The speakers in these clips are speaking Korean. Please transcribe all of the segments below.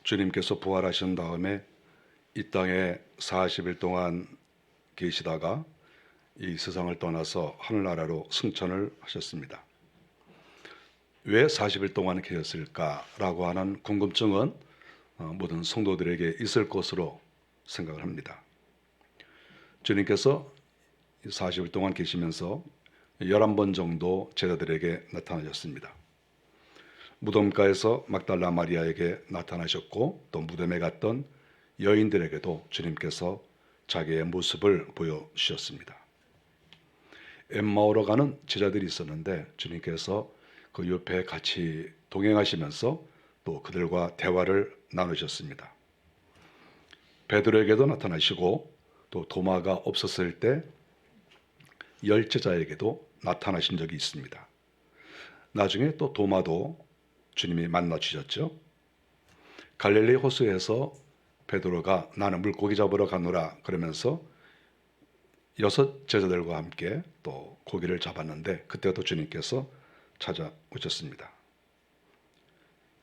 주님께서 부활하신 다음에 이 땅에 40일 동안 계시다가 이 세상을 떠나서 하늘나라로 승천을 하셨습니다. 왜 40일 동안 계셨을까라고 하는 궁금증은 모든 성도들에게 있을 것으로 생각을 합니다. 주님께서 40일 동안 계시면서 11번 정도 제자들에게 나타나셨습니다. 무덤가에서 막달라 마리아에게 나타나셨고, 또 무덤에 갔던 여인들에게도 주님께서 자기의 모습을 보여주셨습니다. 엠마오로 가는 제자들이 있었는데 주님께서 그 옆에 같이 동행하시면서 또 그들과 대화를 나누셨습니다. 베드로에게도 나타나시고, 또 도마가 없었을 때 열제자에게도 나타나신 적이 있습니다. 나중에 또 도마도 주님이 만나 주셨죠. 갈릴리 호수에서 베드로가 나는 물고기 잡으러 가노라 그러면서 6 제자들과 함께 또 고기를 잡았는데 그때도 주님께서 찾아오셨습니다.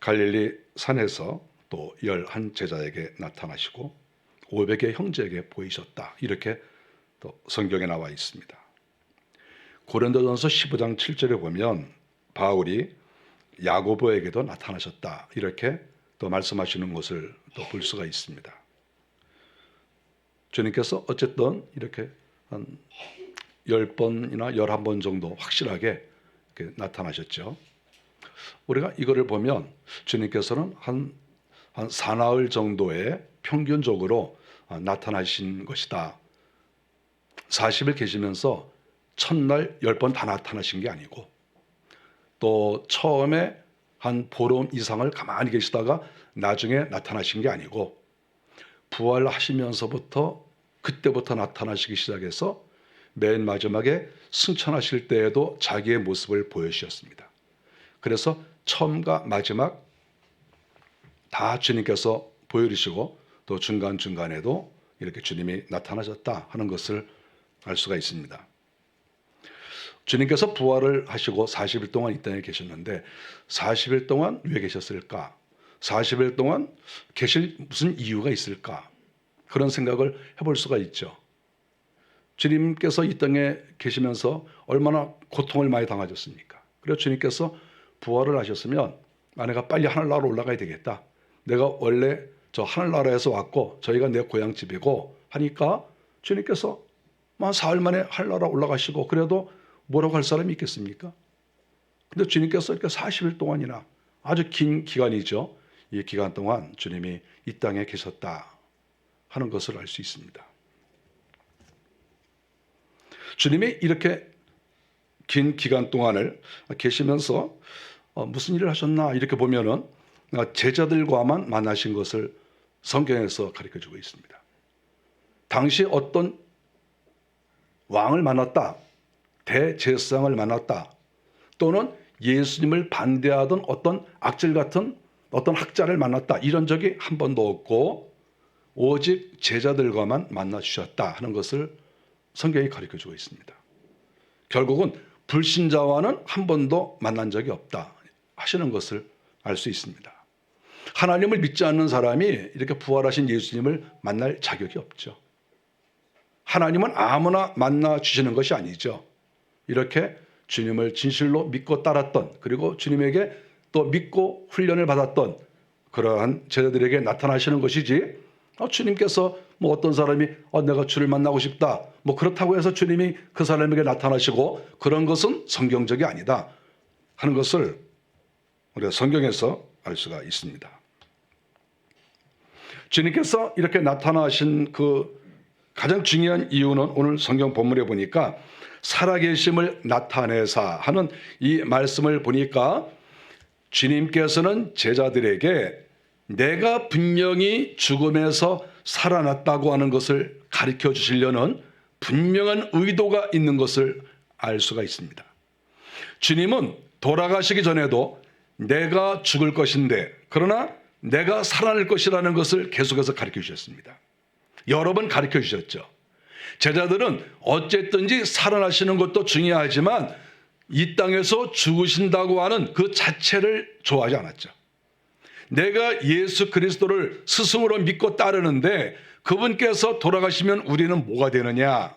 갈릴리 산에서 또 11 제자에게 나타나시고 500의 형제에게 보이셨다, 이렇게 또 성경에 나와 있습니다. 고린도전서 15장 7절에 보면 바울이 야고보에게도 나타나셨다, 이렇게 또 말씀하시는 것을 또 볼 수가 있습니다. 주님께서 어쨌든 이렇게 한 10번이나 11번 정도 확실하게 이렇게 나타나셨죠. 우리가 이거를 보면 주님께서는 한 사나흘 정도의 평균적으로 나타나신 것이다. 40일 계시면서 첫날 10번 다 나타나신 게 아니고, 또 처음에 한 보름 이상을 가만히 계시다가 나중에 나타나신 게 아니고, 부활하시면서부터 그때부터 나타나시기 시작해서 맨 마지막에 승천하실 때에도 자기의 모습을 보여주셨습니다. 그래서 처음과 마지막 다 주님께서 보여주시고, 또 중간중간에도 이렇게 주님이 나타나셨다 하는 것을 알 수가 있습니다. 주님께서 부활을 하시고 40일 동안 이 땅에 계셨는데 40일 동안 왜 계셨을까? 40일 동안 계실 무슨 이유가 있을까? 그런 생각을 해볼 수가 있죠. 주님께서 이 땅에 계시면서 얼마나 고통을 많이 당하셨습니까? 그래서 주님께서 부활을 하셨으면 내가 빨리 하늘나라로 올라가야 되겠다. 내가 원래 저 하늘나라에서 왔고 저희가 내 고향집이고 하니까 주님께서 한 사흘 만에 하늘나라 올라가시고, 그래도 뭐라고 할 사람이 있겠습니까? 근데 주님께서 이렇게 40일 동안이나 아주 긴 기간이죠. 이 기간 동안 주님이 이 땅에 계셨다 하는 것을 알 수 있습니다. 주님이 이렇게 긴 기간 동안을 계시면서 무슨 일을 하셨나 이렇게 보면은 제자들과만 만나신 것을 성경에서 가르쳐주고 있습니다. 당시 어떤 왕을 만났다, 대제사장을 만났다, 또는 예수님을 반대하던 어떤 악질 같은 어떤 학자를 만났다, 이런 적이 한 번도 없고 오직 제자들과만 만나 주셨다 하는 것을 성경이 가르쳐주고 있습니다. 결국은 불신자와는 한 번도 만난 적이 없다 하시는 것을 알 수 있습니다. 하나님을 믿지 않는 사람이 이렇게 부활하신 예수님을 만날 자격이 없죠. 하나님은 아무나 만나 주시는 것이 아니죠. 이렇게 주님을 진실로 믿고 따랐던, 그리고 주님에게 또 믿고 훈련을 받았던 그러한 제자들에게 나타나시는 것이지, 주님께서 뭐 어떤 사람이 내가 주를 만나고 싶다, 뭐 그렇다고 해서 주님이 그 사람에게 나타나시고 그런 것은 성경적이 아니다 하는 것을 우리가 성경에서 알 수가 있습니다. 주님께서 이렇게 나타나신 그 가장 중요한 이유는 오늘 성경 본문에 보니까 살아계심을 나타내사 하는 이 말씀을 보니까 주님께서는 제자들에게 내가 분명히 죽음에서 살아났다고 하는 것을 가르쳐 주시려는 분명한 의도가 있는 것을 알 수가 있습니다. 주님은 돌아가시기 전에도 내가 죽을 것인데 그러나 내가 살아날 것이라는 것을 계속해서 가르쳐 주셨습니다. 여러 번 가르쳐 주셨죠. 제자들은 어쨌든지 살아나시는 것도 중요하지만 이 땅에서 죽으신다고 하는 그 자체를 좋아하지 않았죠. 내가 예수 그리스도를 스승으로 믿고 따르는데 그분께서 돌아가시면 우리는 뭐가 되느냐,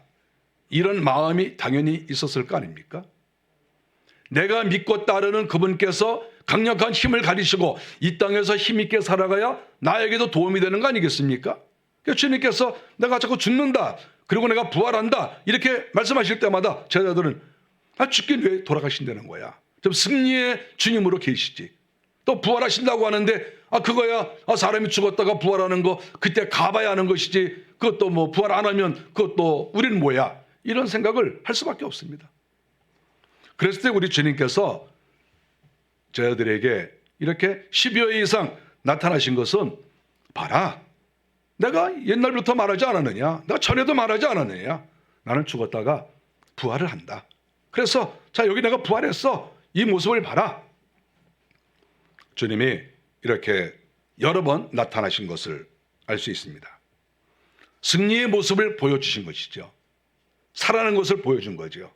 이런 마음이 당연히 있었을 거 아닙니까? 내가 믿고 따르는 그분께서 강력한 힘을 가지시고 이 땅에서 힘있게 살아가야 나에게도 도움이 되는 거 아니겠습니까? 그러니까 주님께서 내가 자꾸 죽는다, 그리고 내가 부활한다, 이렇게 말씀하실 때마다 제자들은 죽긴 왜 돌아가신다는 거야? 좀 승리의 주님으로 계시지. 또 부활하신다고 하는데 그거야 사람이 죽었다가 부활하는 거 그때 가봐야 하는 것이지, 그것도 뭐 부활 안 하면 그것도 우리는 뭐야? 이런 생각을 할 수밖에 없습니다. 그랬을 때 우리 주님께서 제자들에게 이렇게 10여 회 이상 나타나신 것은, 봐라, 내가 옛날부터 말하지 않았느냐, 내가 전에도 말하지 않았느냐, 나는 죽었다가 부활을 한다. 그래서 자, 여기 내가 부활했어, 이 모습을 봐라. 주님이 이렇게 여러 번 나타나신 것을 알 수 있습니다. 승리의 모습을 보여주신 것이죠. 살아나는 것을 보여준 거죠.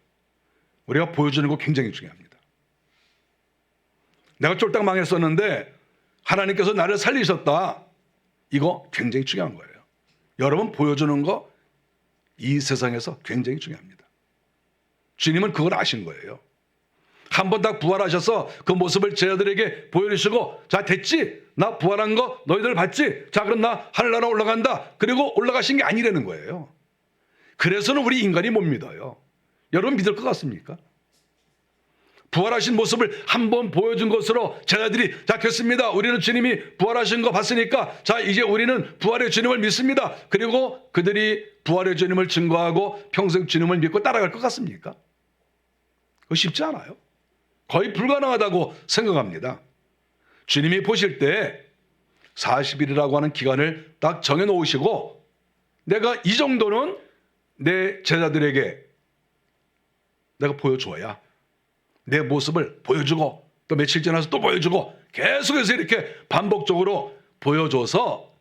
우리가 보여주는 거 굉장히 중요합니다. 내가 쫄딱 망했었는데 하나님께서 나를 살리셨다, 이거 굉장히 중요한 거예요. 여러분, 보여주는 거 이 세상에서 굉장히 중요합니다. 주님은 그걸 아신 거예요. 한 번 다 부활하셔서 그 모습을 제자들에게 보여주시고, 자, 됐지? 나 부활한 거 너희들 봤지? 자, 그럼 나 하늘나라 올라간다. 그리고 올라가신 게 아니라는 거예요. 그래서는 우리 인간이 못 믿어요. 여러분 믿을 것 같습니까? 부활하신 모습을 한 번 보여준 것으로 제자들이, 자, 됐습니다, 우리는 주님이 부활하신 거 봤으니까 자, 이제 우리는 부활의 주님을 믿습니다. 그리고 그들이 부활의 주님을 증거하고 평생 주님을 믿고 따라갈 것 같습니까? 그거 쉽지 않아요. 거의 불가능하다고 생각합니다. 주님이 보실 때 40일이라고 하는 기간을 딱 정해놓으시고, 내가 이 정도는 내 제자들에게 내가 보여줘야, 내 모습을 보여주고 또 며칠 지나서 또 보여주고 계속해서 이렇게 반복적으로 보여줘서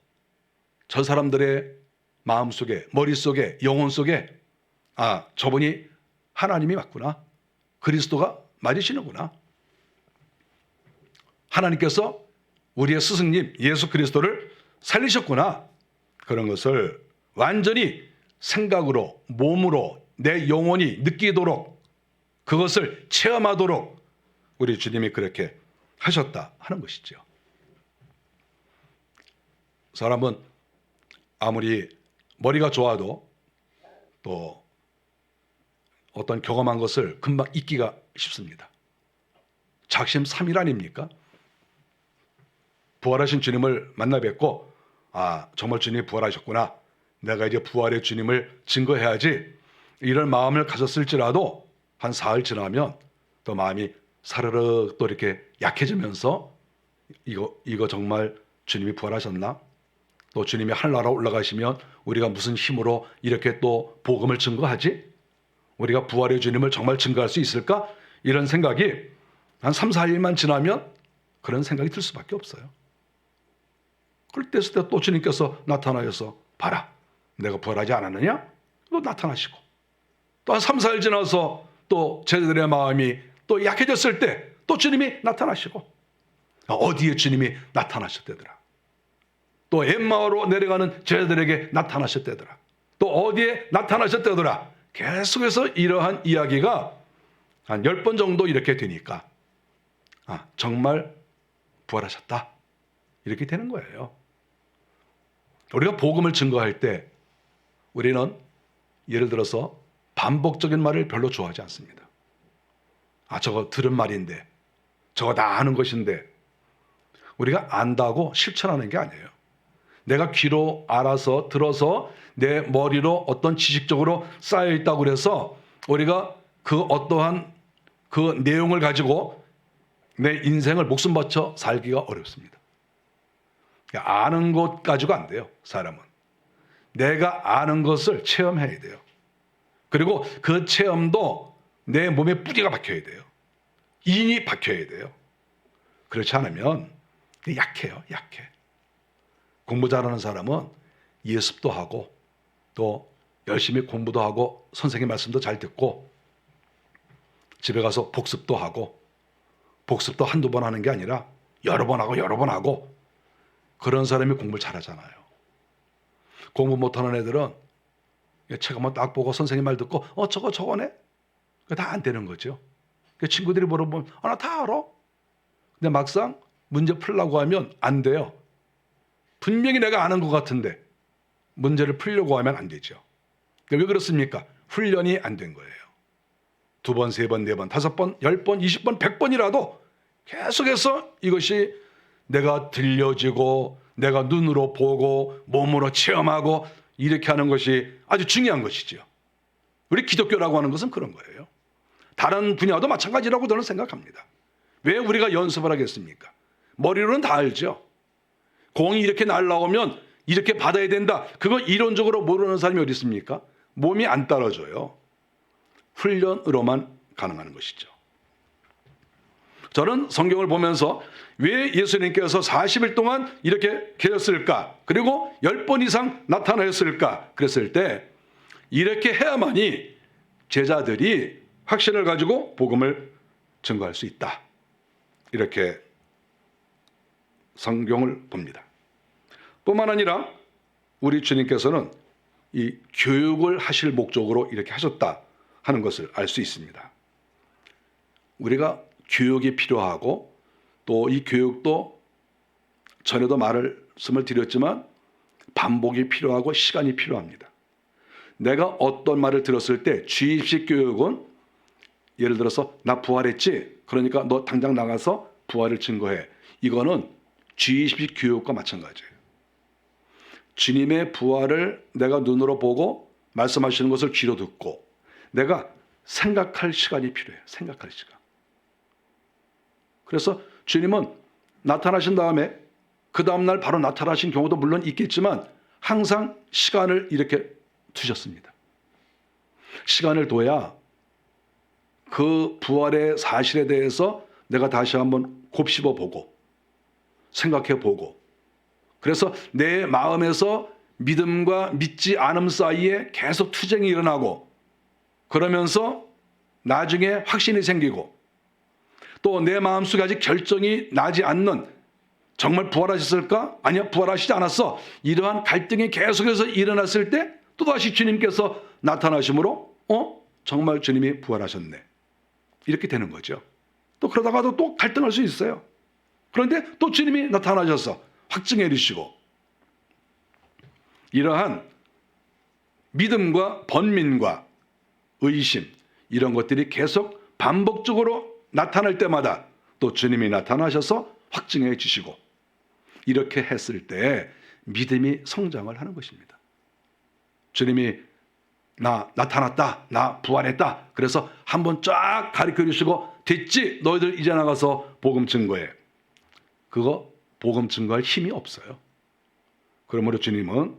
저 사람들의 마음속에, 머릿속에, 영혼 속에, 저분이 하나님이 맞구나, 그리스도가 맞으시는구나, 하나님께서 우리의 스승님 예수 그리스도를 살리셨구나, 그런 것을 완전히 생각으로, 몸으로, 내 영혼이 느끼도록, 그것을 체험하도록 우리 주님이 그렇게 하셨다 하는 것이죠. 사람은 아무리 머리가 좋아도 또 어떤 경험한 것을 금방 잊기가 쉽습니다. 작심삼일 아닙니까? 부활하신 주님을 만나 뵙고, 정말 주님이 부활하셨구나, 내가 이제 부활의 주님을 증거해야지, 이런 마음을 가졌을지라도 한 사흘 지나면 또 마음이 사르르 또 이렇게 약해지면서, 이거 정말 주님이 부활하셨나? 또 주님이 하늘나라 올라가시면 우리가 무슨 힘으로 이렇게 또 복음을 증거하지? 우리가 부활의 주님을 정말 증거할 수 있을까? 이런 생각이 한 3, 4일만 지나면 그런 생각이 들 수밖에 없어요. 그럴 때 또 주님께서 나타나셔서, 봐라, 내가 부활하지 않았느냐? 또 나타나시고, 또 한 3, 4일 지나서 또 제자들의 마음이 또 약해졌을 때 또 주님이 나타나시고, 어디에 주님이 나타나셨대더라, 또 엠마오로 내려가는 제자들에게 나타나셨대더라, 또 어디에 나타나셨대더라, 계속해서 이러한 이야기가 한 10번 정도 이렇게 되니까 정말 부활하셨다, 이렇게 되는 거예요. 우리가 복음을 증거할 때 우리는 예를 들어서 반복적인 말을 별로 좋아하지 않습니다. 저거 들은 말인데, 저거 다 아는 것인데, 우리가 안다고 실천하는 게 아니에요. 내가 귀로 알아서 들어서 내 머리로 어떤 지식적으로 쌓여 있다고 그래서 우리가 그 어떠한 그 내용을 가지고 내 인생을 목숨 바쳐 살기가 어렵습니다. 아는 것 가지고 안 돼요. 사람은 내가 아는 것을 체험해야 돼요. 그리고 그 체험도 내 몸에 뿌리가 박혀야 돼요. 인이 박혀야 돼요. 그렇지 않으면 약해요. 약해. 공부 잘하는 사람은 예습도 하고 또 열심히 공부도 하고 선생님 말씀도 잘 듣고 집에 가서 복습도 하고, 복습도 한두 번 하는 게 아니라 여러 번 하고 그런 사람이 공부를 잘하잖아요. 공부 못하는 애들은 책 한번 딱 보고 선생님 말 듣고 저거네? 다 안 되는 거죠. 친구들이 물어보면 나 다 알아. 근데 막상 문제 풀려고 하면 안 돼요. 분명히 내가 아는 것 같은데 문제를 풀려고 하면 안 되죠. 왜 그렇습니까? 훈련이 안 된 거예요. 2번, 3번, 4번, 5번, 10번, 20번, 100번이라도 계속해서 이것이 내가 들려지고 내가 눈으로 보고 몸으로 체험하고 이렇게 하는 것이 아주 중요한 것이죠. 우리 기독교라고 하는 것은 그런 거예요. 다른 분야도 마찬가지라고 저는 생각합니다. 왜 우리가 연습을 하겠습니까? 머리로는 다 알죠. 공이 이렇게 날라오면 이렇게 받아야 된다. 그거 이론적으로 모르는 사람이 어디 있습니까? 몸이 안 따라줘요. 훈련으로만 가능한 것이죠. 저는 성경을 보면서 왜 예수님께서 40일 동안 이렇게 계셨을까? 그리고 10번 이상 나타나셨을까? 그랬을 때 이렇게 해야만이 제자들이 확신을 가지고 복음을 증거할 수 있다. 이렇게 성경을 봅니다. 뿐만 아니라 우리 주님께서는 이 교육을 하실 목적으로 이렇게 하셨다 하는 것을 알 수 있습니다. 우리가 교육이 필요하고 또 이 교육도 전에도 말씀을 드렸지만 반복이 필요하고 시간이 필요합니다. 내가 어떤 말을 들었을 때 주입식 교육은 예를 들어서 나 부활했지? 그러니까 너 당장 나가서 부활을 증거해. 이거는 주입식 교육과 마찬가지예요. 주님의 부활을 내가 눈으로 보고 말씀하시는 것을 귀로 듣고 내가 생각할 시간이 필요해요. 생각할 시간. 그래서 주님은 나타나신 다음에 그 다음날 바로 나타나신 경우도 물론 있겠지만 항상 시간을 이렇게 두셨습니다. 시간을 둬야 그 부활의 사실에 대해서 내가 다시 한번 곱씹어 보고 생각해 보고 그래서 내 마음에서 믿음과 믿지 않음 사이에 계속 투쟁이 일어나고 그러면서 나중에 확신이 생기고 또 내 마음속에 아직 결정이 나지 않는 정말 부활하셨을까? 아니야, 부활하시지 않았어. 이러한 갈등이 계속해서 일어났을 때 또다시 주님께서 나타나심으로 정말 주님이 부활하셨네. 이렇게 되는 거죠. 또 그러다가도 또 갈등할 수 있어요. 그런데 또 주님이 나타나셔서 확증해 주시고 이러한 믿음과 번민과 의심 이런 것들이 계속 반복적으로 나타날 때마다 또 주님이 나타나셔서 확증해 주시고 이렇게 했을 때 믿음이 성장을 하는 것입니다. 주님이 나 나타났다. 나 부활했다. 그래서 한번 쫙 가르쳐 주시고 됐지? 너희들 이제 나가서 복음 증거해. 그거 복음 증거할 힘이 없어요. 그러므로 주님은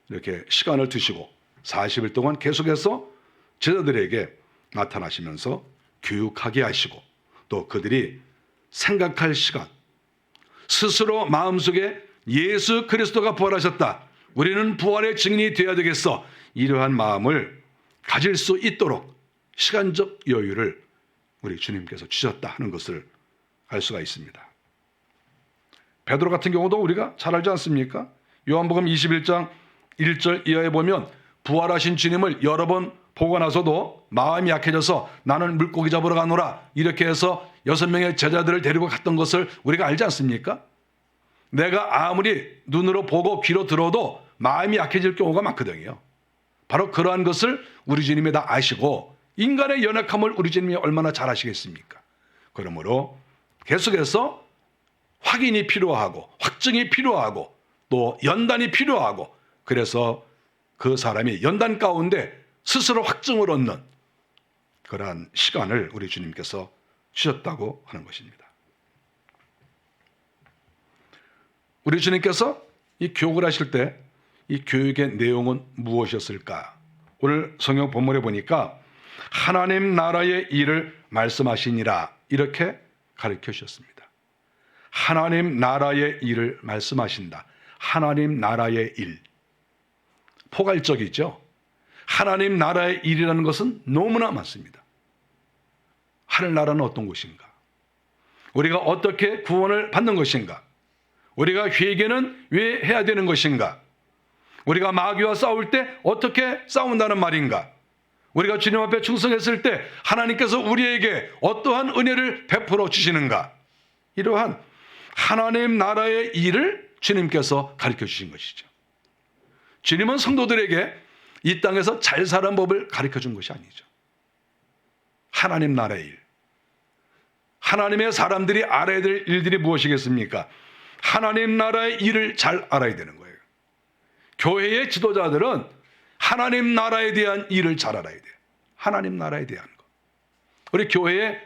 이렇게 시간을 두시고 40일 동안 계속해서 제자들에게 나타나시면서 교육하게 하시고 또 그들이 생각할 시간 스스로 마음속에 예수 그리스도가 부활하셨다. 우리는 부활의 증인이 되어야 되겠어. 이러한 마음을 가질 수 있도록 시간적 여유를 우리 주님께서 주셨다 하는 것을 알 수가 있습니다. 베드로 같은 경우도 우리가 잘 알지 않습니까? 요한복음 21장 1절 이하에 보면 부활하신 주님을 여러 번 보고 나서도 마음이 약해져서 나는 물고기 잡으러 가노라 이렇게 해서 6명의 제자들을 데리고 갔던 것을 우리가 알지 않습니까? 내가 아무리 눈으로 보고 귀로 들어도 마음이 약해질 경우가 많거든요. 바로 그러한 것을 우리 주님이 다 아시고 인간의 연약함을 우리 주님이 얼마나 잘 아시겠습니까? 그러므로 계속해서 확인이 필요하고 확증이 필요하고 또 연단이 필요하고 그래서 그 사람이 연단 가운데 스스로 확증을 얻는 그러한 시간을 우리 주님께서 주셨다고 하는 것입니다. 우리 주님께서 이 교육을 하실 때 이 교육의 내용은 무엇이었을까? 오늘 성경 본문에 보니까 하나님 나라의 일을 말씀하시니라 이렇게 가르쳐 주셨습니다. 하나님 나라의 일을 말씀하신다. 하나님 나라의 일. 포괄적이죠. 하나님 나라의 일이라는 것은 너무나 많습니다. 하늘나라는 어떤 곳인가? 우리가 어떻게 구원을 받는 것인가? 우리가 회개는 왜 해야 되는 것인가? 우리가 마귀와 싸울 때 어떻게 싸운다는 말인가? 우리가 주님 앞에 충성했을 때 하나님께서 우리에게 어떠한 은혜를 베풀어 주시는가? 이러한 하나님 나라의 일을 주님께서 가르쳐 주신 것이죠. 주님은 성도들에게 이 땅에서 잘 사는 법을 가르쳐 준 것이 아니죠. 하나님 나라의 일. 하나님의 사람들이 알아야 될 일들이 무엇이겠습니까? 하나님 나라의 일을 잘 알아야 되는 거예요. 교회의 지도자들은 하나님 나라에 대한 일을 잘 알아야 돼요. 하나님 나라에 대한 것. 우리 교회에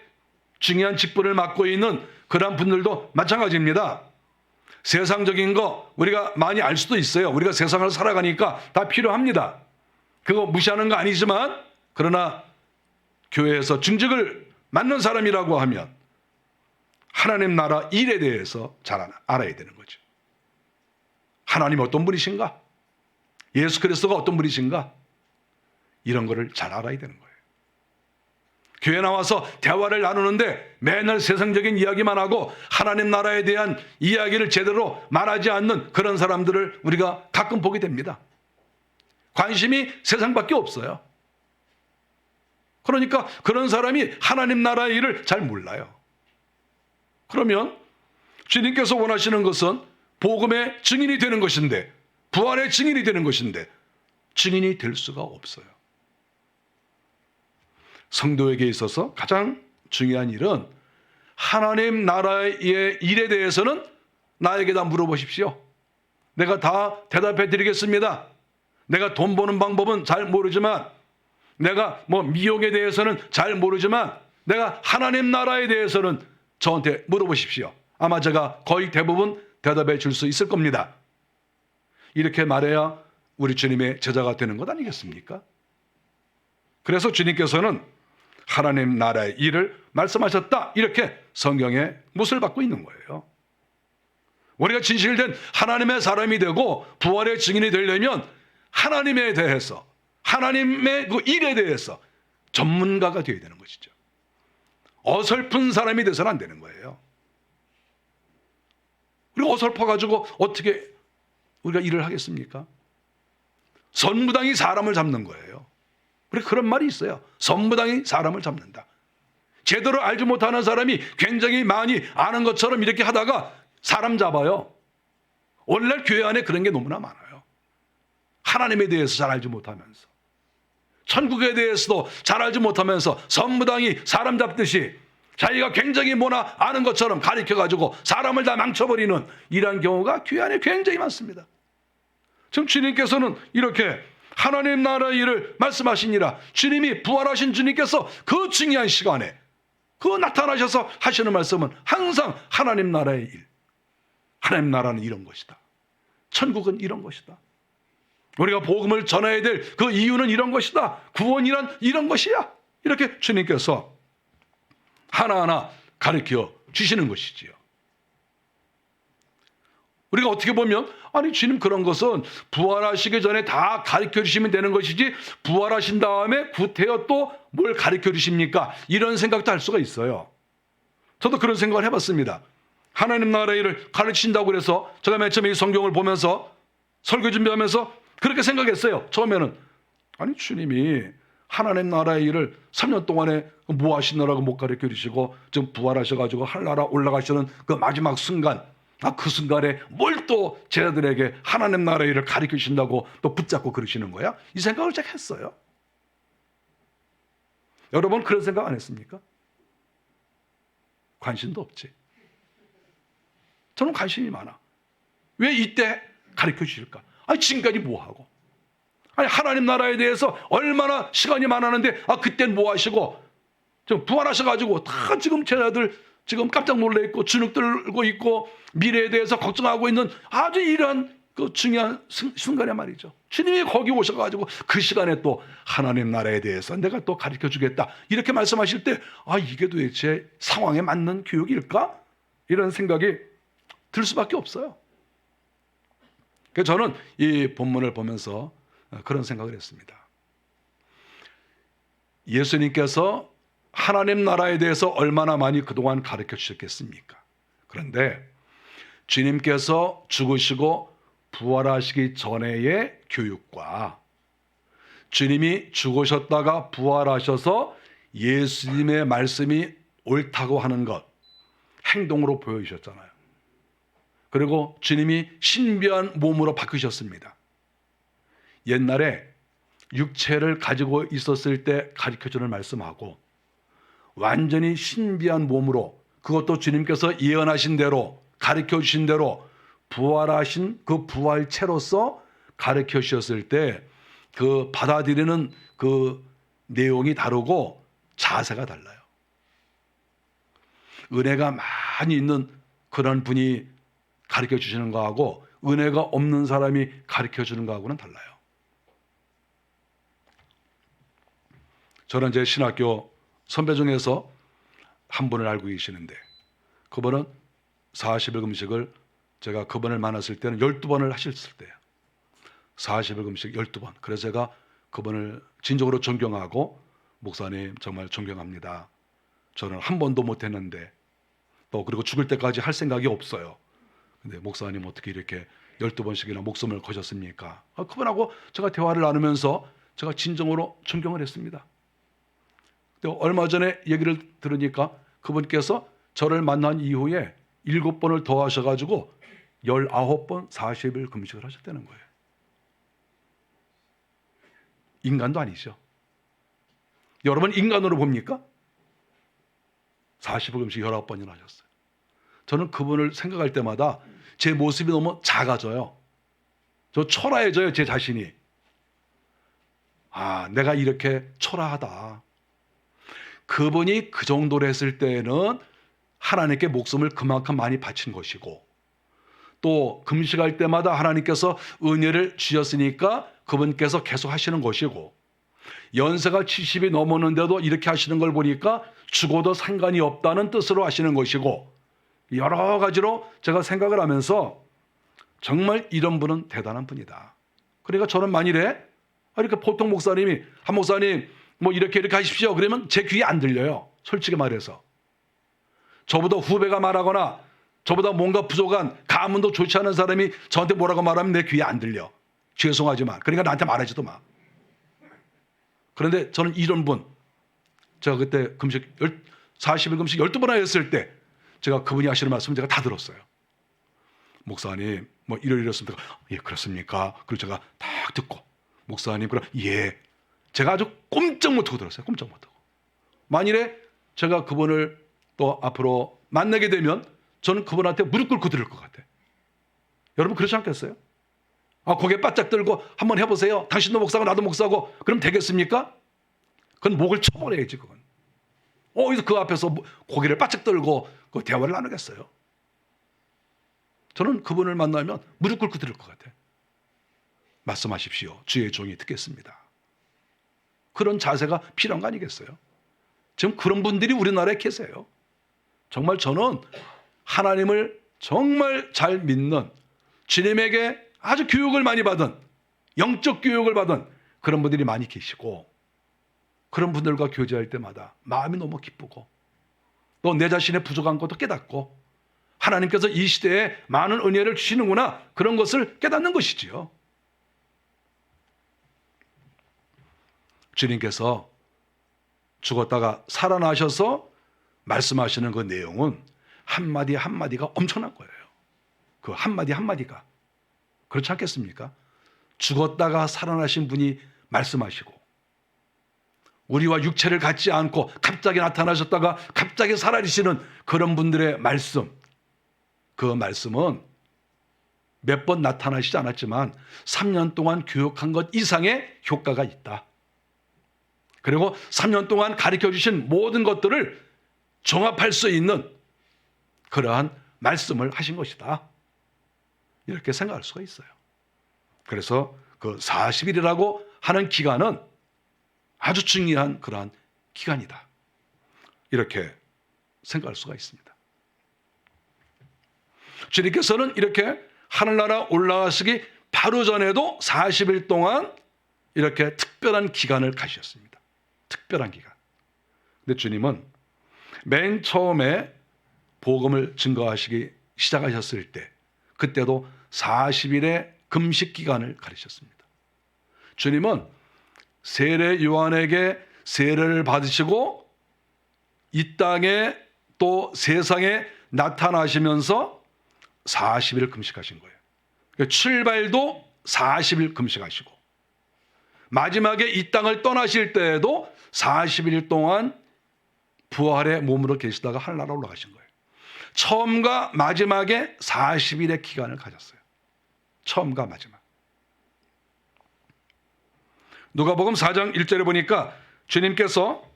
중요한 직분을 맡고 있는 그런 분들도 마찬가지입니다. 세상적인 거 우리가 많이 알 수도 있어요. 우리가 세상을 살아가니까 다 필요합니다. 그거 무시하는 거 아니지만, 그러나 교회에서 중직을 맡는 사람이라고 하면 하나님 나라 일에 대해서 잘 알아야 되는 거죠. 하나님 어떤 분이신가? 예수 그리스도가 어떤 분이신가? 이런 거를 잘 알아야 되는 거예요. 교회 나와서 대화를 나누는데 맨날 세상적인 이야기만 하고 하나님 나라에 대한 이야기를 제대로 말하지 않는 그런 사람들을 우리가 가끔 보게 됩니다. 관심이 세상밖에 없어요. 그러니까 그런 사람이 하나님 나라의 일을 잘 몰라요. 그러면 주님께서 원하시는 것은 복음의 증인이 되는 것인데, 부활의 증인이 되는 것인데 증인이 될 수가 없어요. 성도에게 있어서 가장 중요한 일은 하나님 나라의 일에 대해서는 나에게 다 물어보십시오. 내가 다 대답해 드리겠습니다. 내가 돈 버는 방법은 잘 모르지만, 내가 미용에 대해서는 잘 모르지만, 내가 하나님 나라에 대해서는 저한테 물어보십시오. 아마 제가 거의 대부분 대답해 줄 수 있을 겁니다. 이렇게 말해야 우리 주님의 제자가 되는 것 아니겠습니까? 그래서 주님께서는 하나님 나라의 일을 말씀하셨다, 이렇게 성경에 못을 받고 있는 거예요. 우리가 진실된 하나님의 사람이 되고 부활의 증인이 되려면 하나님에 대해서, 하나님의 그 일에 대해서 전문가가 되어야 되는 것이죠. 어설픈 사람이 돼서는 안 되는 거예요. 우리가 어설퍼가지고 어떻게 우리가 일을 하겠습니까? 선무당이 사람을 잡는 거예요. 우리 그런 말이 있어요. 선무당이 사람을 잡는다. 제대로 알지 못하는 사람이 굉장히 많이 아는 것처럼 이렇게 하다가 사람 잡아요. 오늘날 교회 안에 그런 게 너무나 많아요. 하나님에 대해서 잘 알지 못하면서, 천국에 대해서도 잘 알지 못하면서 선무당이 사람 잡듯이 자기가 굉장히 뭐나 아는 것처럼 가르쳐가지고 사람을 다 망쳐버리는 이러한 경우가 교회 안에 굉장히 많습니다. 지금 주님께서는 이렇게 하나님 나라의 일을 말씀하시니라. 주님이, 부활하신 주님께서 그 중요한 시간에 그 나타나셔서 하시는 말씀은 항상 하나님 나라의 일. 하나님 나라는 이런 것이다. 천국은 이런 것이다. 우리가 복음을 전해야 될 그 이유는 이런 것이다. 구원이란 이런 것이야. 이렇게 주님께서 하나하나 가르쳐 주시는 것이지요. 우리가 어떻게 보면, 아니 주님 그런 것은 부활하시기 전에 다 가르쳐 주시면 되는 것이지, 부활하신 다음에 구태여 또 뭘 가르쳐 주십니까? 이런 생각도 할 수가 있어요. 저도 그런 생각을 해봤습니다. 하나님 나라의 일을 가르치신다고 그래서 제가 맨 처음에 이 성경을 보면서 설교 준비하면서 그렇게 생각했어요. 처음에는 아니 주님이 하나님 나라의 일을 3년 동안에 뭐 하시느라고 못 가르쳐 주시고 지금 부활하셔가지고 하늘나라 올라가시는 그 마지막 순간, 그 순간에 뭘 또 제자들에게 하나님 나라의 일을 가르쳐 주신다고 또 붙잡고 그러시는 거야? 이 생각을 제가 했어요. 여러분 그런 생각 안 했습니까? 관심도 없지. 저는 관심이 많아. 왜 이때 가르쳐 주실까? 아니 지금까지 뭐 하고? 아니 하나님 나라에 대해서 얼마나 시간이 많았는데 그땐 뭐 하시고 좀 부활하셔가지고 다 지금 제자들 지금 깜짝 놀라 있고 주눅 들고 있고 미래에 대해서 걱정하고 있는 아주 이러한 그 중요한 순간에 말이죠. 주님이 거기 오셔가지고 그 시간에 또 하나님 나라에 대해서 내가 또 가르쳐 주겠다 이렇게 말씀하실 때 이게 도대체 상황에 맞는 교육일까? 이런 생각이 들 수밖에 없어요. 그래서 저는 이 본문을 보면서 그런 생각을 했습니다. 예수님께서 하나님 나라에 대해서 얼마나 많이 그동안 가르쳐 주셨겠습니까? 그런데 주님께서 죽으시고 부활하시기 전에의 교육과 주님이 죽으셨다가 부활하셔서 예수님의 말씀이 옳다고 하는 것, 행동으로 보여주셨잖아요. 그리고 주님이 신비한 몸으로 바뀌셨습니다. 옛날에 육체를 가지고 있었을 때 가르쳐주는 말씀하고 완전히 신비한 몸으로, 그것도 주님께서 예언하신 대로, 가르쳐 주신 대로 부활하신 그 부활체로서 가르쳐 주셨을 때 그 받아들이는 그 내용이 다르고 자세가 달라요. 은혜가 많이 있는 그런 분이 가르쳐 주시는 거하고 은혜가 없는 사람이 가르쳐 주는 거하고는 달라요. 저는 제 신학교 선배 중에서 한 분을 알고 계시는데, 그분은 40일 금식을, 제가 그분을 만났을 때는 12번을 하셨을 때예요. 40일 금식 12번. 그래서 제가 그분을 진정으로 존경하고, 목사님 정말 존경합니다. 저는 한 번도 못했는데, 또 그리고 죽을 때까지 할 생각이 없어요. 근데 목사님 어떻게 이렇게 12번씩이나 목숨을 거셨습니까? 그분하고 제가 대화를 나누면서 제가 진정으로 존경을 했습니다. 얼마 전에 얘기를 들으니까 그분께서 저를 만난 이후에 7번을 더 하셔가지고 19번 40일 금식을 하셨다는 거예요. 인간도 아니죠. 여러분 인간으로 봅니까? 40일 금식 19번이나 하셨어요. 저는 그분을 생각할 때마다 제 모습이 너무 작아져요. 저 초라해져요, 제 자신이. 아, 내가 이렇게 초라하다. 그분이 그 정도로 했을 때는 하나님께 목숨을 그만큼 많이 바친 것이고, 또 금식할 때마다 하나님께서 은혜를 주셨으니까 그분께서 계속 하시는 것이고, 연세가 70이 넘었는데도 이렇게 하시는 걸 보니까 죽어도 상관이 없다는 뜻으로 하시는 것이고, 여러 가지로 제가 생각을 하면서 정말 이런 분은 대단한 분이다. 그러니까 저는 만일에 이렇게 보통 목사님이, 한 목사님 뭐 이렇게 하십시오 그러면 제 귀에 안 들려요. 솔직히 말해서. 저보다 후배가 말하거나 저보다 뭔가 부족한 가문도 좋지 않은 사람이 저한테 뭐라고 말하면 내 귀에 안 들려. 죄송하지만. 그러니까 나한테 말하지도 마. 그런데 저는 이런 분, 제가 그때 금식 40일 금식 12번 했을 때 제가 그분이 하시는 말씀을 제가 다 들었어요. 목사님 뭐 이러이렇습니다. 예, 그렇습니까? 그리고 제가 딱 듣고, 목사님 그럼 예. 제가 아주 꼼짝 못하고 들었어요. 꼼짝 못하고. 만일에 제가 그분을 또 앞으로 만나게 되면 저는 그분한테 무릎 꿇고 들을 것 같아요. 여러분 그렇지 않겠어요? 고개 바짝 들고 한번 해보세요. 당신도 목사고 나도 목사고 그럼 되겠습니까? 그건 목을 쳐버려야지 그건. 어디서 그 앞에서 고개를 바짝 들고 그 대화를 나누겠어요? 저는 그분을 만나면 무릎 꿇고 들을 것 같아요. 말씀하십시오. 주의 종이 듣겠습니다. 그런 자세가 필요한 거 아니겠어요? 지금 그런 분들이 우리나라에 계세요. 정말 저는 하나님을 정말 잘 믿는, 주님에게 아주 교육을 많이 받은, 영적 교육을 받은 그런 분들이 많이 계시고, 그런 분들과 교제할 때마다 마음이 너무 기쁘고, 또 내 자신의 부족한 것도 깨닫고, 하나님께서 이 시대에 많은 은혜를 주시는구나, 그런 것을 깨닫는 것이지요. 주님께서 죽었다가 살아나셔서 말씀하시는 그 내용은 한마디 한마디가 엄청난 거예요. 그 한마디 한마디가. 그렇지 않겠습니까? 죽었다가 살아나신 분이 말씀하시고, 우리와 육체를 갖지 않고 갑자기 나타나셨다가 갑자기 살아계시는 그런 분들의 말씀, 그 말씀은 몇 번 나타나시지 않았지만 3년 동안 교육한 것 이상의 효과가 있다. 그리고 3년 동안 가르쳐 주신 모든 것들을 종합할 수 있는 그러한 말씀을 하신 것이다. 이렇게 생각할 수가 있어요. 그래서 그 40일이라고 하는 기간은 아주 중요한 그러한 기간이다. 이렇게 생각할 수가 있습니다. 주님께서는 이렇게 하늘나라 올라가시기 바로 전에도 40일 동안 이렇게 특별한 기간을 가지셨습니다. 특별한 기간. 근데 주님은 맨 처음에 복음을 증거하시기 시작하셨을 때 그때도 40일의 금식 기간을 가르쳤습니다. 주님은 세례 요한에게 세례를 받으시고 이 땅에 또 세상에 나타나시면서 40일 금식하신 거예요. 출발도 40일 금식하시고 마지막에 이 땅을 떠나실 때에도 40일 동안 부활의 몸으로 계시다가 하늘나라 올라가신 거예요. 처음과 마지막에 40일의 기간을 가졌어요. 처음과 마지막. 누가복음 4장 1절에 보니까 주님께서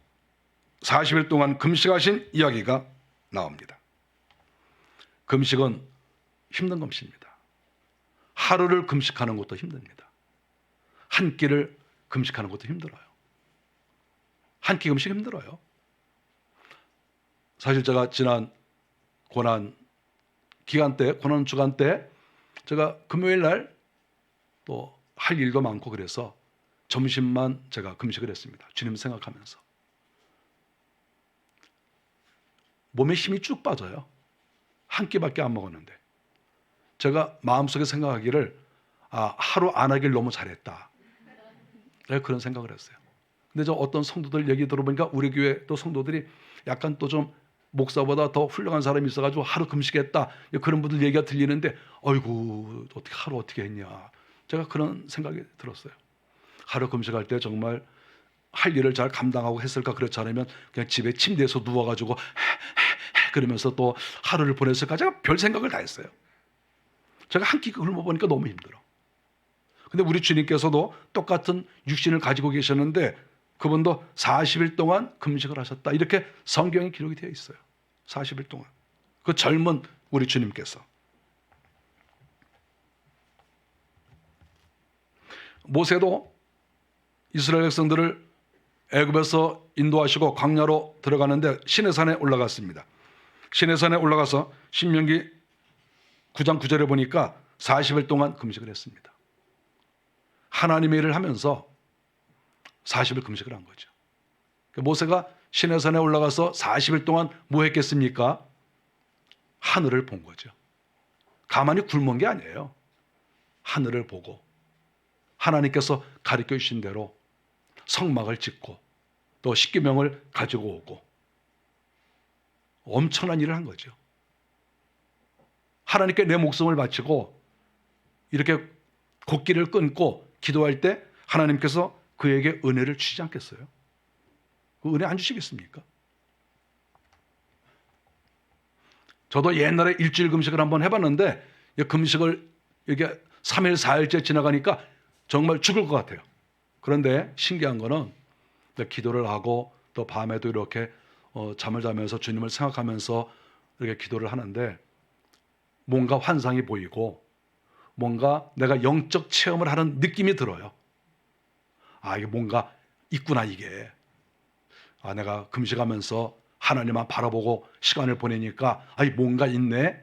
40일 동안 금식하신 이야기가 나옵니다. 금식은 힘든 금식입니다. 하루를 금식하는 것도 힘듭니다. 한 끼를 금식하는 것도 힘들어요. 한 끼 금식 힘들어요. 사실 제가 지난 고난 기간 때, 고난 주간 때 제가 금요일 날 또 할 일도 많고 그래서 점심만 제가 금식을 했습니다. 주님 생각하면서. 몸에 힘이 쭉 빠져요. 한 끼밖에 안 먹었는데. 제가 마음속에 생각하기를 하루 안 하길 너무 잘했다. 그런 생각을 했어요. 근데 저 어떤 성도들 얘기 들어보니까 우리 교회 또 성도들이 약간 또 좀 목사보다 더 훌륭한 사람이 있어가지고 하루 금식했다. 그런 분들 얘기가 들리는데 어이구 어떻게 하루 어떻게 했냐. 제가 그런 생각이 들었어요. 하루 금식할 때 정말 할 일을 잘 감당하고 했을까. 그렇지 않으면 그냥 집에 침대에서 누워가지고 그러면서 또 하루를 보냈을까. 제가 별 생각을 다 했어요. 제가 한 끼 굶어보니까 너무 힘들어. 근데 우리 주님께서도 똑같은 육신을 가지고 계셨는데 그분도 40일 동안 금식을 하셨다. 이렇게 성경에 기록이 되어 있어요. 40일 동안. 그 젊은 우리 주님께서. 모세도 이스라엘 백성들을 애굽에서 인도하시고 광야로 들어가는데 시내산에 올라갔습니다. 시내산에 올라가서 신명기 9장 9절에 보니까 40일 동안 금식을 했습니다. 하나님의 일을 하면서 40일 금식을 한 거죠. 모세가 시내산에 올라가서 40일 동안 뭐 했겠습니까? 하늘을 본 거죠. 가만히 굶은 게 아니에요. 하늘을 보고 하나님께서 가르쳐 주신 대로 성막을 짓고 또 십계명을 가지고 오고 엄청난 일을 한 거죠. 하나님께 내 목숨을 바치고 이렇게 곡기를 끊고 기도할 때 하나님께서 그에게 은혜를 주시지 않겠어요? 그 은혜 안 주시겠습니까? 저도 옛날에 일주일 금식을 한번 해봤는데 금식을 이게 3일 4일째 지나가니까 정말 죽을 것 같아요. 그런데 신기한 거는 기도를 하고 또 밤에도 이렇게 잠을 자면서 주님을 생각하면서 이렇게 기도를 하는데 뭔가 환상이 보이고 뭔가 내가 영적 체험을 하는 느낌이 들어요. 이게 뭔가 있구나 이게. 내가 금식하면서 하나님만 바라보고 시간을 보내니까 뭔가 있네.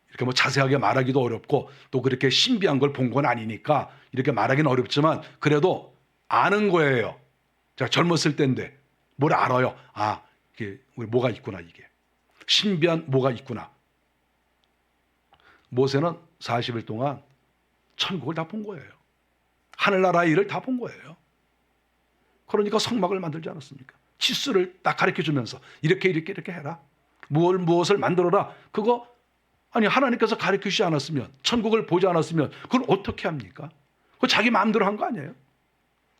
이렇게 뭐 자세하게 말하기도 어렵고 또 그렇게 신비한 걸 본 건 아니니까 이렇게 말하기는 어렵지만 그래도 아는 거예요. 제가 젊었을 때인데 뭘 알아요. 이게 우리 뭐가 있구나 이게. 신비한 뭐가 있구나. 모세는 40일 동안 천국을 다 본 거예요. 하늘나라의 일을 다 본 거예요. 그러니까 성막을 만들지 않았습니까? 치수를 딱 가르쳐 주면서 이렇게 해라. 무엇을 만들어라. 그거 하나님께서 가르쳐 주지 않았으면 천국을 보지 않았으면 그걸 어떻게 합니까? 그거 자기 마음대로 한 거 아니에요?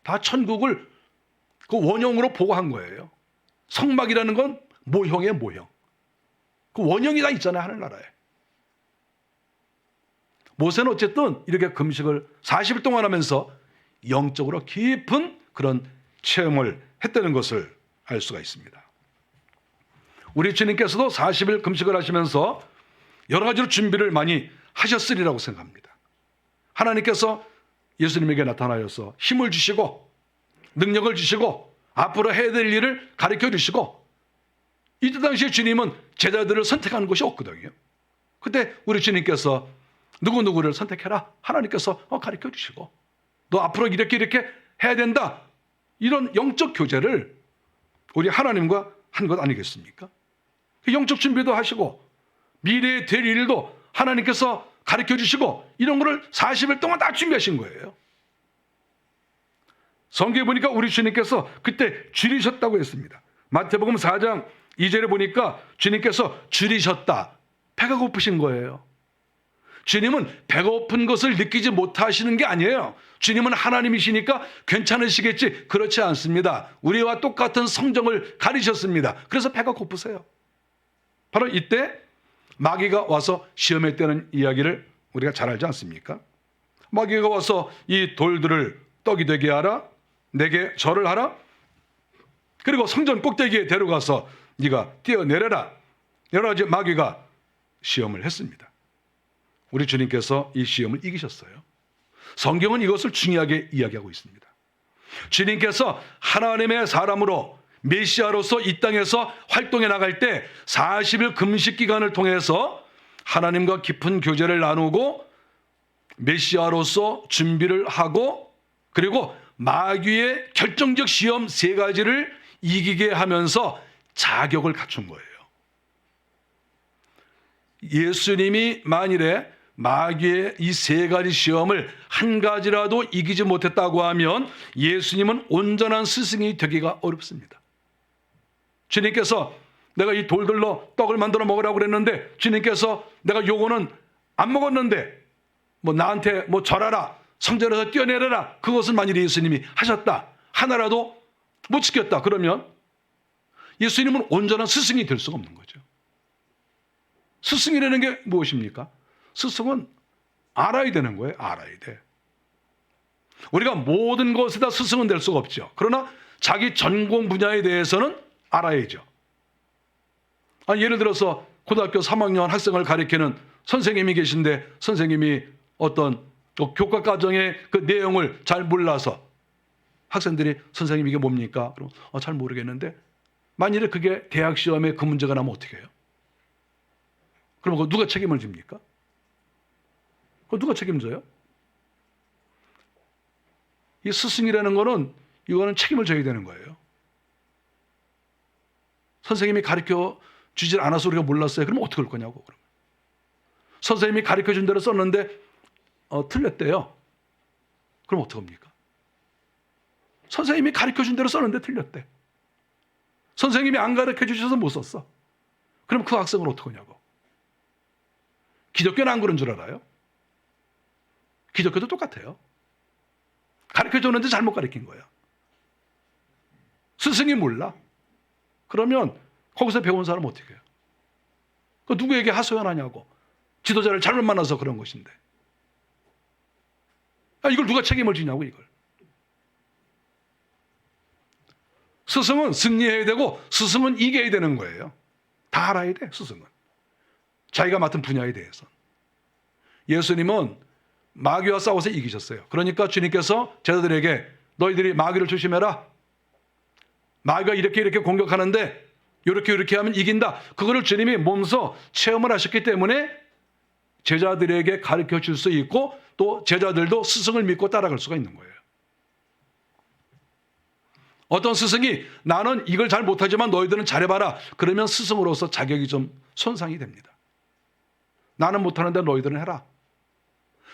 다 천국을 그 원형으로 보고 한 거예요. 성막이라는 건 모형이에요, 모형. 그 원형이 다 있잖아요, 하늘나라에. 모세는 어쨌든 이렇게 금식을 40일 동안 하면서 영적으로 깊은 그런 체험을 했다는 것을 알 수가 있습니다. 우리 주님께서도 40일 금식을 하시면서 여러 가지로 준비를 많이 하셨으리라고 생각합니다. 하나님께서 예수님에게 나타나셔서 힘을 주시고 능력을 주시고 앞으로 해야 될 일을 가르쳐 주시고 이때 당시에 주님은 제자들을 선택하는 것이 없거든요. 그때 우리 주님께서 누구누구를 선택해라. 하나님께서 가르쳐 주시고 너 앞으로 이렇게 해야 된다. 이런 영적 교제를 우리 하나님과 한 것 아니겠습니까? 영적 준비도 하시고 미래에 될 일도 하나님께서 가르쳐 주시고 이런 거를 40일 동안 다 준비하신 거예요. 성경에 보니까 우리 주님께서 그때 줄이셨다고 했습니다. 마태복음 4장 2절에 보니까 주님께서 줄이셨다. 배가 고프신 거예요. 주님은 배고픈 것을 느끼지 못하시는 게 아니에요. 주님은 하나님이시니까 괜찮으시겠지. 그렇지 않습니다. 우리와 똑같은 성정을 가리셨습니다. 그래서 배가 고프세요. 바로 이때 마귀가 와서 시험했다는 이야기를 우리가 잘 알지 않습니까? 마귀가 와서 이 돌들을 떡이 되게 하라, 내게 절을 하라, 그리고 성전 꼭대기에 데려가서 네가 뛰어내려라, 여러 가지 마귀가 시험을 했습니다. 우리 주님께서 이 시험을 이기셨어요. 성경은 이것을 중요하게 이야기하고 있습니다. 주님께서 하나님의 사람으로 메시아로서 이 땅에서 활동해 나갈 때 40일 금식 기간을 통해서 하나님과 깊은 교제를 나누고 메시아로서 준비를 하고 그리고 마귀의 결정적 시험 3가지를 이기게 하면서 자격을 갖춘 거예요. 예수님이 만일에 마귀의 이 3가지 시험을 한 가지라도 이기지 못했다고 하면 예수님은 온전한 스승이 되기가 어렵습니다. 주님께서 내가 이 돌들로 떡을 만들어 먹으라고 그랬는데 주님께서 내가 요거는 안 먹었는데 뭐 나한테 뭐 절하라, 성전에서 뛰어내려라, 그것을 만일에 예수님이 하셨다, 하나라도 못 지켰다, 그러면 예수님은 온전한 스승이 될 수가 없는 거죠. 스승이라는 게 무엇입니까? 스승은 알아야 되는 거예요. 알아야 돼. 우리가 모든 것에다 스승은 될 수가 없죠. 그러나 자기 전공 분야에 대해서는 알아야죠. 예를 들어서 고등학교 3학년 학생을 가르치는 선생님이 계신데 선생님이 어떤 교과 과정의 그 내용을 잘 몰라서 학생들이 선생님 이게 뭡니까? 그럼 잘 모르겠는데 만일에 그게 대학 시험에 그 문제가 나면 어떻게 해요? 그럼 그거 누가 책임을 집니까? 그거 누가 책임져요? 이 스승이라는 거는 이거는 책임을 져야 되는 거예요. 선생님이 가르쳐 주질 않아서 우리가 몰랐어요. 그럼 어떻게 할 거냐고. 그러면. 선생님이 가르쳐 준 대로 썼는데 틀렸대요. 그럼 어떡합니까? 선생님이 가르쳐 준 대로 썼는데 틀렸대. 선생님이 안 가르쳐 주셔서 못 썼어. 그럼 그 학생은 어떡하냐고. 기독교는 안 그런 줄 알아요? 기독교도 똑같아요. 가르쳐 줬는데 잘못 가르친 거야. 스승이 몰라. 그러면 거기서 배운 사람 어떻게 해요? 그 누구에게 하소연하냐고. 지도자를 잘못 만나서 그런 것인데. 이걸 누가 책임을 지냐고 이걸. 스승은 승리해야 되고 스승은 이겨야 되는 거예요. 다 알아야 돼, 스승은. 자기가 맡은 분야에 대해서. 예수님은 마귀와 싸워서 이기셨어요. 그러니까 주님께서 제자들에게 너희들이 마귀를 조심해라. 마귀가 이렇게 공격하는데 이렇게 하면 이긴다. 그거를 주님이 몸소 체험을 하셨기 때문에 제자들에게 가르쳐 줄 수 있고 또 제자들도 스승을 믿고 따라갈 수가 있는 거예요. 어떤 스승이 나는 이걸 잘 못하지만 너희들은 잘해봐라. 그러면 스승으로서 자격이 좀 손상이 됩니다. 나는 못하는데 너희들은 해라.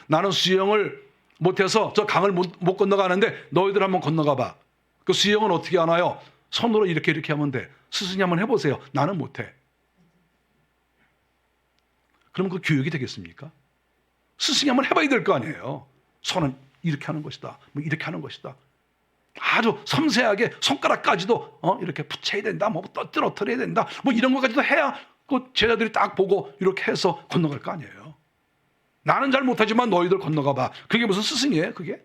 나는 수영을 못해서 저 강을 못 건너가는데 너희들 한번 건너가봐. 그 수영은 어떻게 하나요? 손으로 이렇게 하면 돼. 스승이 한번 해보세요. 나는 못해. 그럼 그 교육이 되겠습니까? 스승이 한번 해봐야 될 거 아니에요. 손은 이렇게 하는 것이다. 뭐 이렇게 하는 것이다. 아주 섬세하게 손가락까지도 이렇게 붙여야 된다. 뭐 떨어뜨려야 된다. 뭐 이런 것까지도 해야 그 제자들이 딱 보고 이렇게 해서 건너갈 거 아니에요. 나는 잘 못하지만 너희들 건너가 봐. 그게 무슨 스승이에요? 그게?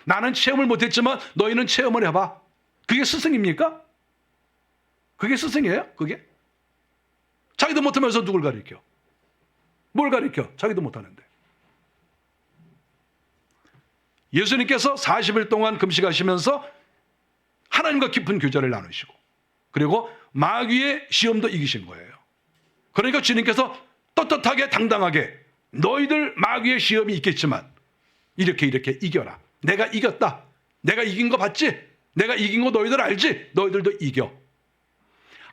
나는 체험을 못했지만 너희는 체험을 해봐. 그게 스승입니까? 그게 스승이에요? 그게? 자기도 못하면서 누굴 가르쳐? 뭘 가르쳐? 자기도 못하는데. 예수님께서 40일 동안 금식하시면서 하나님과 깊은 교제를 나누시고 그리고 마귀의 시험도 이기신 거예요. 그러니까 주님께서 떳떳하게 당당하게 너희들 마귀의 시험이 있겠지만 이렇게 이겨라. 내가 이겼다. 내가 이긴 거 봤지? 내가 이긴 거 너희들 알지? 너희들도 이겨.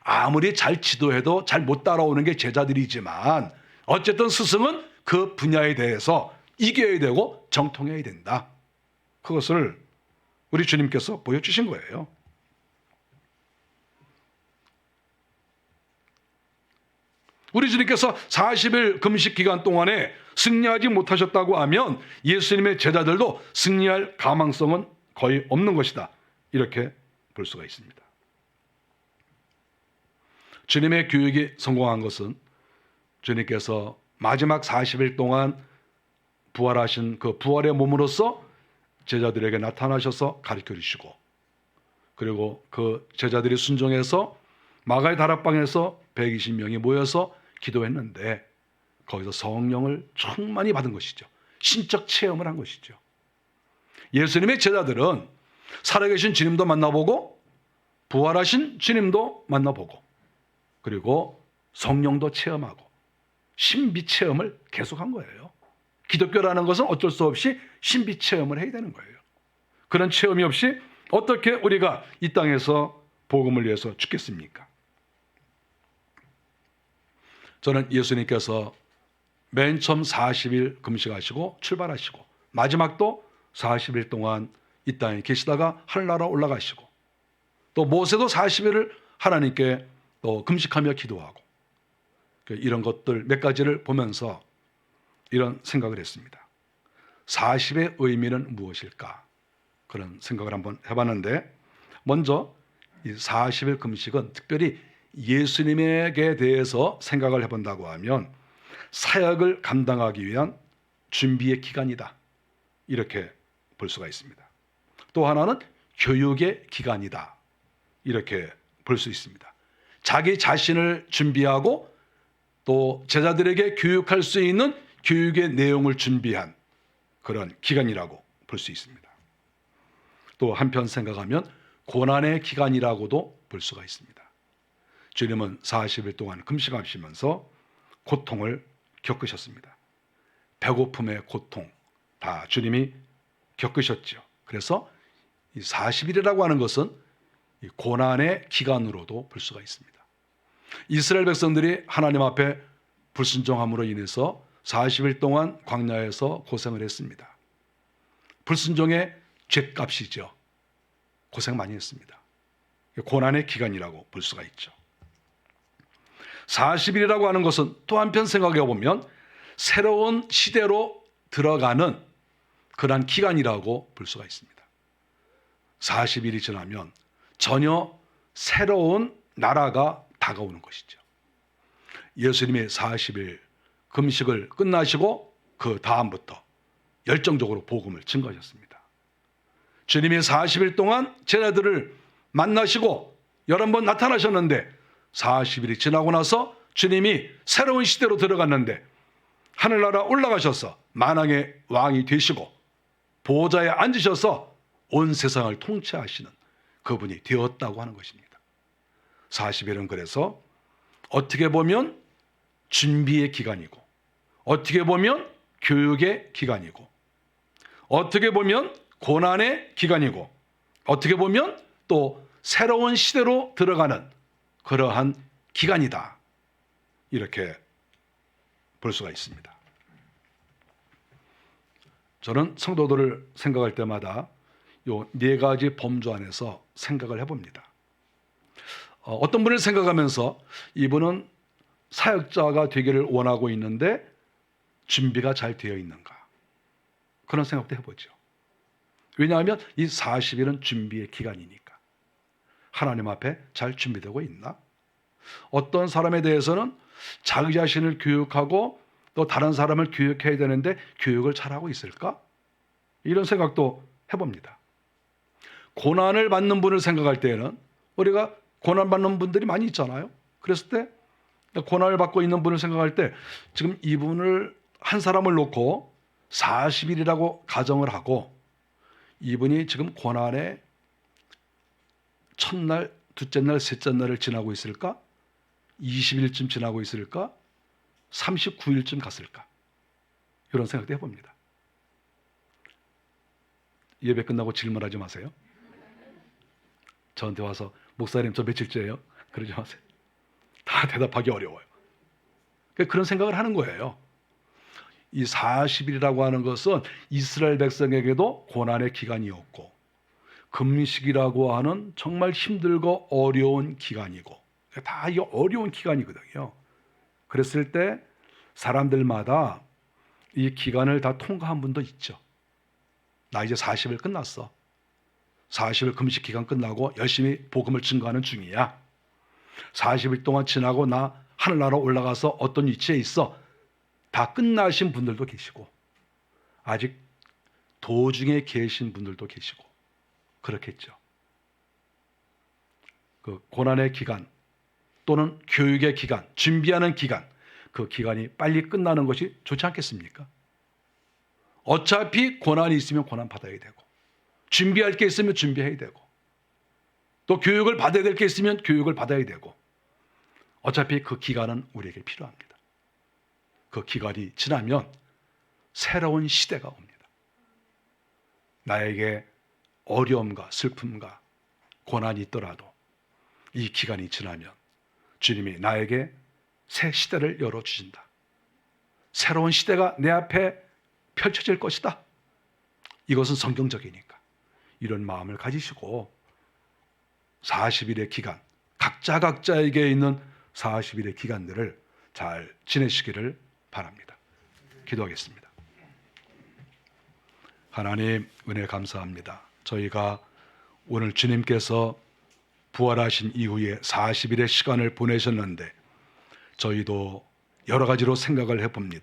아무리 잘 지도해도 잘 못 따라오는 게 제자들이지만 어쨌든 스승은 그 분야에 대해서 이겨야 되고 정통해야 된다. 그것을 우리 주님께서 보여주신 거예요. 우리 주님께서 40일 금식 기간 동안에 승리하지 못하셨다고 하면 예수님의 제자들도 승리할 가망성은 거의 없는 것이다. 이렇게 볼 수가 있습니다. 주님의 교육이 성공한 것은 주님께서 마지막 40일 동안 부활하신 그 부활의 몸으로서 제자들에게 나타나셔서 가르쳐 주시고, 그리고 그 제자들이 순종해서 마가의 다락방에서 120명이 모여서 기도했는데 거기서 성령을 충만히 받은 것이죠. 신적 체험을 한 것이죠. 예수님의 제자들은 살아계신 주님도 만나보고 부활하신 주님도 만나보고 그리고 성령도 체험하고 신비 체험을 계속한 거예요. 기독교라는 것은 어쩔 수 없이 신비 체험을 해야 되는 거예요. 그런 체험이 없이 어떻게 우리가 이 땅에서 복음을 위해서 죽겠습니까? 저는 예수님께서 맨 처음 40일 금식하시고 출발하시고 마지막도 40일 동안 이 땅에 계시다가 하늘나라 올라가시고 또 모세도 40일을 하나님께 또 금식하며 기도하고 이런 것들 몇 가지를 보면서 이런 생각을 했습니다. 40의 의미는 무엇일까? 그런 생각을 한번 해봤는데, 먼저 이 40일 금식은 특별히 예수님에게 대해서 생각을 해본다고 하면 사역을 감당하기 위한 준비의 기간이다. 이렇게 볼 수가 있습니다. 또 하나는 교육의 기간이다. 이렇게 볼 수 있습니다. 자기 자신을 준비하고 또 제자들에게 교육할 수 있는 교육의 내용을 준비한 그런 기간이라고 볼 수 있습니다. 또 한편 생각하면 고난의 기간이라고도 볼 수가 있습니다. 주님은 40일 동안 금식하시면서 고통을 겪으셨습니다. 배고픔의 고통 다 주님이 겪으셨죠. 그래서 이 40일이라고 하는 것은 이 고난의 기간으로도 볼 수가 있습니다. 이스라엘 백성들이 하나님 앞에 불순종함으로 인해서 40일 동안 광야에서 고생을 했습니다. 불순종의 죗값이죠. 고생 많이 했습니다. 고난의 기간이라고 볼 수가 있죠. 40일이라고 하는 것은 또 한편 생각해 보면 새로운 시대로 들어가는 그러한 기간이라고 볼 수가 있습니다. 40일이 지나면 전혀 새로운 나라가 다가오는 것이죠. 예수님의 40일 금식을 끝나시고 그 다음부터 열정적으로 복음을 증거하셨습니다. 주님이 40일 동안 제자들을 만나시고 여러 번 나타나셨는데 40일이 지나고 나서 주님이 새로운 시대로 들어갔는데 하늘나라 올라가셔서 만왕의 왕이 되시고 보좌에 앉으셔서 온 세상을 통치하시는 그분이 되었다고 하는 것입니다. 40일은 그래서 어떻게 보면 준비의 기간이고 어떻게 보면 교육의 기간이고 어떻게 보면 고난의 기간이고 어떻게 보면 또 새로운 시대로 들어가는 그러한 기간이다. 이렇게 볼 수가 있습니다. 저는 성도들을 생각할 때마다 요 네 가지 범주 안에서 생각을 해봅니다. 어떤 분을 생각하면서 이분은 사역자가 되기를 원하고 있는데 준비가 잘 되어 있는가? 그런 생각도 해보죠. 왜냐하면 이 40일은 준비의 기간이니까. 하나님 앞에 잘 준비되고 있나? 어떤 사람에 대해서는 자기 자신을 교육하고 또 다른 사람을 교육해야 되는데 교육을 잘하고 있을까? 이런 생각도 해봅니다. 고난을 받는 분을 생각할 때에는 우리가 고난받는 분들이 많이 있잖아요. 그랬을 때 고난을 받고 있는 분을 생각할 때 지금 이분을 한 사람을 놓고 40일이라고 가정을 하고 이분이 지금 고난의 첫날, 둘째 날, 셋째 날을 지나고 있을까? 20일쯤 지나고 있을까? 39일쯤 갔을까? 이런 생각도 해봅니다. 예배 끝나고 질문하지 마세요. 저한테 와서 목사님 저 며칠째예요? 그러지 마세요. 다 대답하기 어려워요. 그런 생각을 하는 거예요. 이 40일이라고 하는 것은 이스라엘 백성에게도 고난의 기간이었고 금식이라고 하는 정말 힘들고 어려운 기간이고 다 이 어려운 기간이거든요. 그랬을 때 사람들마다 이 기간을 다 통과한 분도 있죠. 나 이제 40일 끝났어. 40일 금식 기간 끝나고 열심히 복음을 증거하는 중이야. 40일 동안 지나고 나 하늘나라 올라가서 어떤 위치에 있어. 다 끝나신 분들도 계시고 아직 도중에 계신 분들도 계시고 그렇겠죠. 그 고난의 기간 또는 교육의 기간, 준비하는 기간, 그 기간이 빨리 끝나는 것이 좋지 않겠습니까? 어차피 고난이 있으면 고난 받아야 되고 준비할 게 있으면 준비해야 되고 또 교육을 받아야 될 게 있으면 교육을 받아야 되고 어차피 그 기간은 우리에게 필요합니다. 그 기간이 지나면 새로운 시대가 옵니다. 나에게 어려움과 슬픔과 고난이 있더라도 이 기간이 지나면 주님이 나에게 새 시대를 열어주신다. 새로운 시대가 내 앞에 펼쳐질 것이다. 이것은 성경적이니까 이런 마음을 가지시고 40일의 기간, 각자에게 있는 40일의 기간들을 잘 지내시기를 바랍니다. 기도하겠습니다. 하나님 은혜 감사합니다. 저희가 오늘 주님께서 부활하신 이후에 40일의 시간을 보내셨는데 저희도 여러 가지로 생각을 해봅니다.